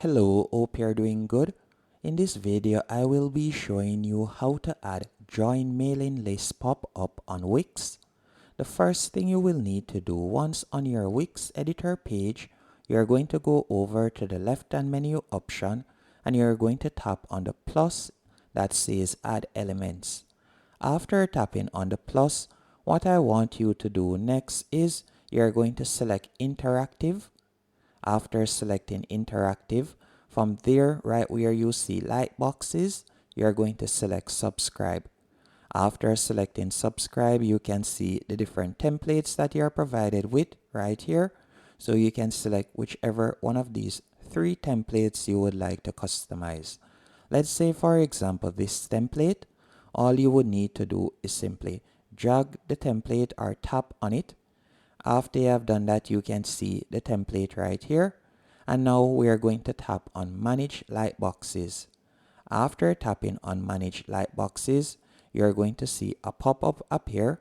Hello, hope you're doing good. In this video, I will be showing you how to add join mailing list pop-up on Wix. The first thing you will need to do once on your Wix editor page, you're going to go over to the left-hand menu option and you're going to tap on the plus that says add elements. After tapping on the plus, what I want you to do next is you're going to select interactive. After selecting interactive, from there right where you see light boxes, you're going to select subscribe. After selecting subscribe, you can see the different templates that you're provided with right here. So you can select whichever one of these three templates you would like to customize. Let's say for example this template, all you would need to do is simply drag the template or tap on it. After you have done that, you can see the template right here. And now we are going to tap on Manage Lightboxes. After tapping on Manage Lightboxes, you're going to see a pop-up appear.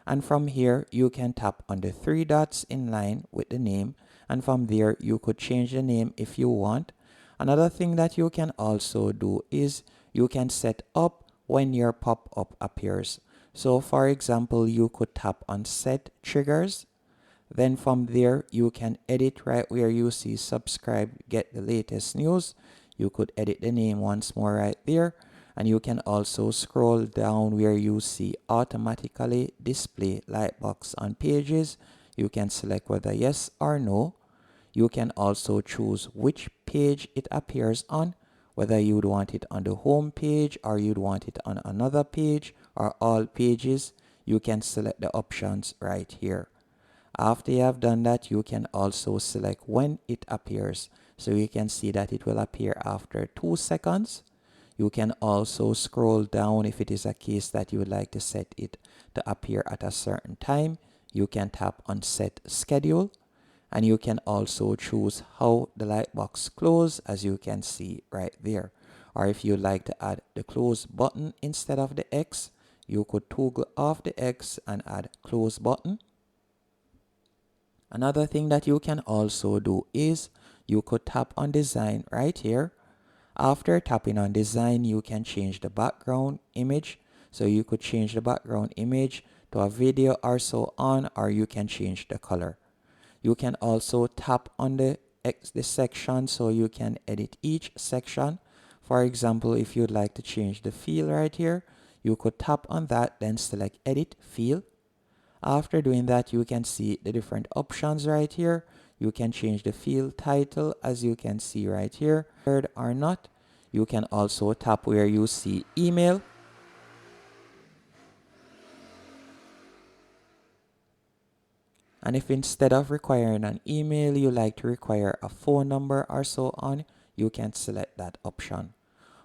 And from here, you can tap on the three dots in line with the name. And from there, you could change the name if you want. Another thing that you can also do is you can set up when your pop-up appears. So for example, you could tap on Set Triggers. Then from there, you can edit right where you see subscribe, get the latest news. You could edit the name once more right there. And you can also scroll down where you see automatically display lightbox on pages. You can select whether yes or no. You can also choose which page it appears on, whether you'd want it on the home page or you'd want it on another page or all pages. You can select the options right here. After you have done that, you can also select when it appears. So you can see that it will appear after 2 seconds. You can also scroll down if it is a case that you would like to set it to appear at a certain time. You can tap on Set Schedule. And you can also choose how the lightbox close, as you can see right there. Or if you like to add the close button instead of the X, you could toggle off the X and add close button. Another thing that you can also do is you could tap on design right here. After tapping on design, you can change the background image. So you could change the background image to a video or so on, or you can change the color. You can also tap on the section so you can edit each section. For example, if you'd like to change the field right here, you could tap on that, then select edit field. After doing that, you can see the different options right here. You can change the field title, as you can see right here, or not. You can also tap where you see email. And if instead of requiring an email, you like to require a phone number or so on, you can select that option.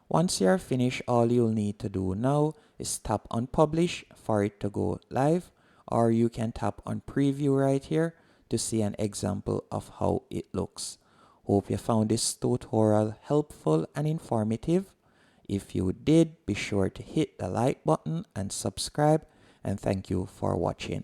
Once you're finished, all you'll need to do now is tap on Publish for it to go live. Or you can tap on preview right here to see an example of how it looks. Hope you found this tutorial helpful and informative. If you did, be sure to hit the like button and subscribe, and thank you for watching.